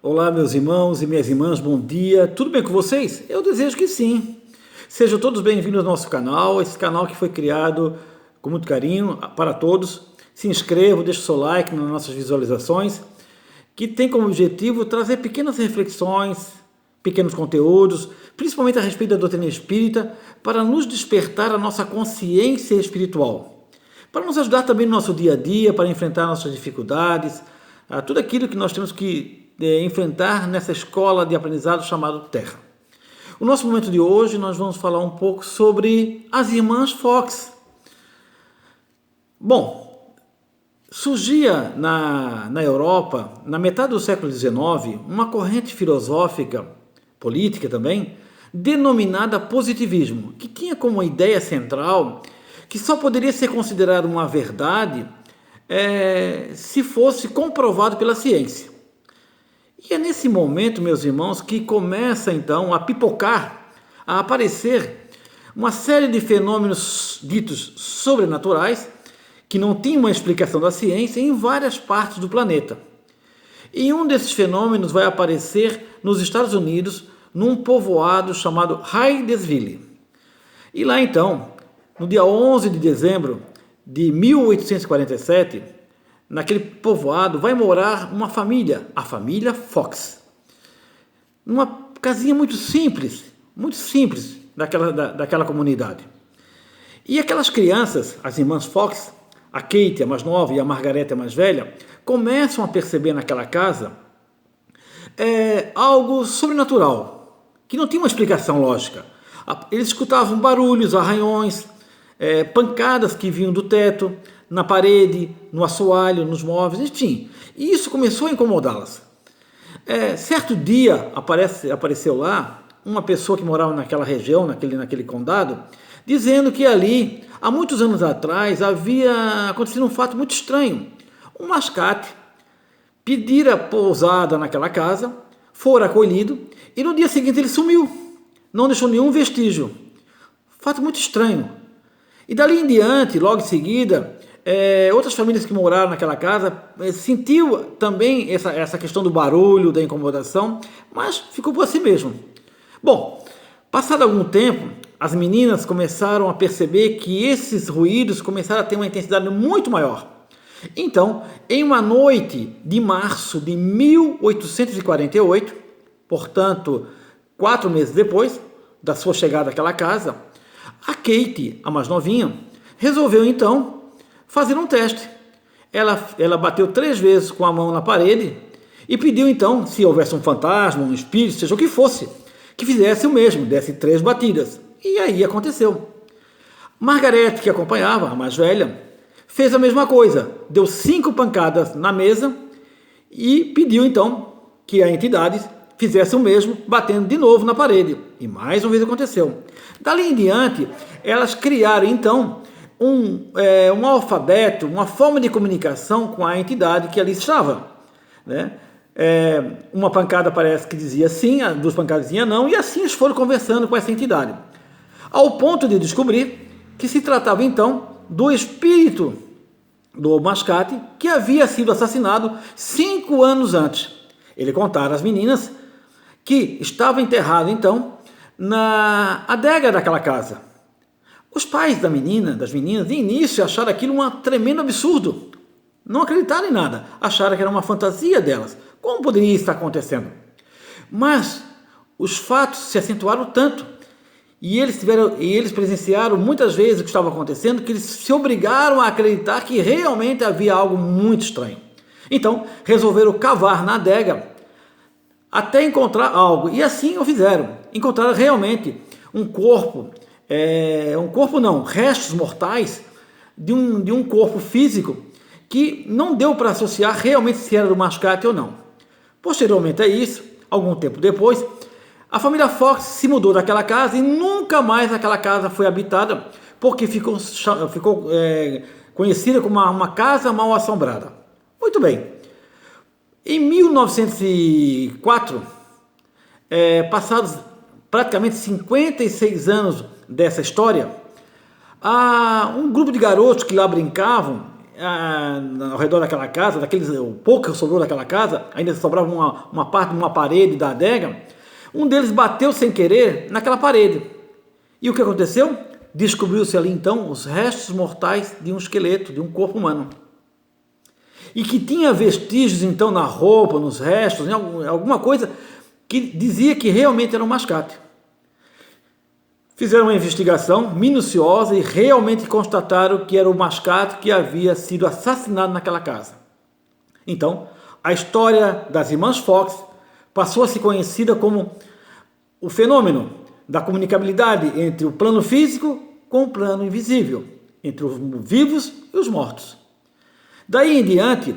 Olá, meus irmãos e minhas irmãs, bom dia. Tudo bem com vocês? Eu desejo que sim. Sejam todos bem-vindos ao nosso canal, esse canal que foi criado com muito carinho para todos. Se inscreva, deixe o seu like nas nossas visualizações, que tem como objetivo trazer pequenas reflexões, pequenos conteúdos, principalmente a respeito da doutrina espírita, para nos despertar a nossa consciência espiritual, para nos ajudar também no nosso dia a dia, para enfrentar nossas dificuldades, tudo aquilo que nós temos que enfrentar nessa escola de aprendizado chamada Terra. O nosso momento de hoje nós vamos falar um pouco sobre as irmãs Fox. Bom, surgia na Europa, na metade do século XIX, uma corrente filosófica, política também, denominada positivismo, que tinha como ideia central que só poderia ser considerado uma verdade se fosse comprovado pela ciência. E é nesse momento, meus irmãos, que começa então a pipocar, a aparecer uma série de fenômenos ditos sobrenaturais que não tinham uma explicação da ciência em várias partes do planeta. E um desses fenômenos vai aparecer nos Estados Unidos, num povoado chamado Hydesville. E lá então, no dia 11 de dezembro de 1847, naquele povoado vai morar uma família, a família Fox. Numa casinha muito simples daquela comunidade. E aquelas crianças, as irmãs Fox, a Kate, a mais nova, e a Margaret, a mais velha, começam a perceber naquela casa algo sobrenatural, que não tinha uma explicação lógica. Eles escutavam barulhos, arranhões, pancadas que vinham do teto, na parede, no assoalho, nos móveis, enfim. E isso começou a incomodá-las. Certo dia apareceu lá uma pessoa que morava naquela região, naquele condado, dizendo que ali, há muitos anos atrás, havia acontecido um fato muito estranho. Um mascate pedira pousada naquela casa, fora acolhido, e no dia seguinte ele sumiu. Não deixou nenhum vestígio. Fato muito estranho. E dali em diante, logo em seguida, outras famílias que moraram naquela casa sentiu também essa questão do barulho, da incomodação, mas ficou por si mesmo. Bom, passado algum tempo, as meninas começaram a perceber que esses ruídos começaram a ter uma intensidade muito maior. Então, em uma noite de março de 1848, portanto, 4 meses depois da sua chegada àquela casa, a Kate, a mais novinha, resolveu então fazer um teste. Ela bateu 3 vezes com a mão na parede e pediu então, se houvesse um fantasma, um espírito, seja o que fosse, que fizesse o mesmo, desse 3 batidas. E aí aconteceu. Margaret, que acompanhava, a mais velha, fez a mesma coisa, deu 5 pancadas na mesa e pediu então que a entidade fizesse o mesmo, batendo de novo na parede. E mais uma vez aconteceu. Dali em diante, elas criaram então um alfabeto, uma forma de comunicação com a entidade que ali estava. Né? Uma pancada parece que dizia sim, 2 pancadas diziam não, e assim eles foram conversando com essa entidade. Ao ponto de descobrir que se tratava então do espírito do mascate que havia sido assassinado 5 anos antes. Ele contara às meninas que estava enterrado então na adega daquela casa. Os pais das meninas, de início acharam aquilo um tremendo absurdo. Não acreditaram em nada, acharam que era uma fantasia delas. Como poderia estar acontecendo? Mas os fatos se acentuaram tanto e eles presenciaram muitas vezes o que estava acontecendo, que eles se obrigaram a acreditar que realmente havia algo muito estranho. Então, resolveram cavar na adega até encontrar algo. E assim o fizeram. Encontraram realmente um corpo, restos mortais de um corpo físico que não deu para associar realmente se era do mascate ou não. Posteriormente a isso, algum tempo depois, a família Fox se mudou daquela casa e nunca mais aquela casa foi habitada, porque ficou conhecida como uma casa mal assombrada. Muito bem. Em 1904, passados praticamente 56 anos dessa história, um grupo de garotos que lá brincavam, ao redor daquela casa, o pouco que sobrou daquela casa, ainda sobrava uma parte de uma parede da adega, um deles bateu sem querer naquela parede. E o que aconteceu? Descobriu-se ali então os restos mortais de um esqueleto, de um corpo humano. E que tinha vestígios então na roupa, nos restos, em alguma coisa que dizia que realmente era um mascate. Fizeram uma investigação minuciosa e realmente constataram que era o mascate que havia sido assassinado naquela casa. Então, a história das irmãs Fox passou a ser conhecida como o fenômeno da comunicabilidade entre o plano físico com o plano invisível, entre os vivos e os mortos. Daí em diante,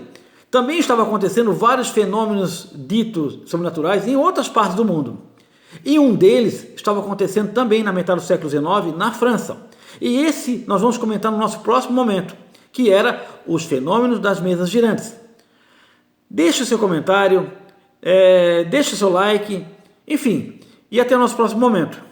também estavam acontecendo vários fenômenos ditos sobrenaturais em outras partes do mundo. E um deles estava acontecendo também na metade do século XIX, na França. E esse nós vamos comentar no nosso próximo momento, que era os fenômenos das mesas girantes. Deixe o seu comentário, deixe o seu like, enfim, e até o nosso próximo momento.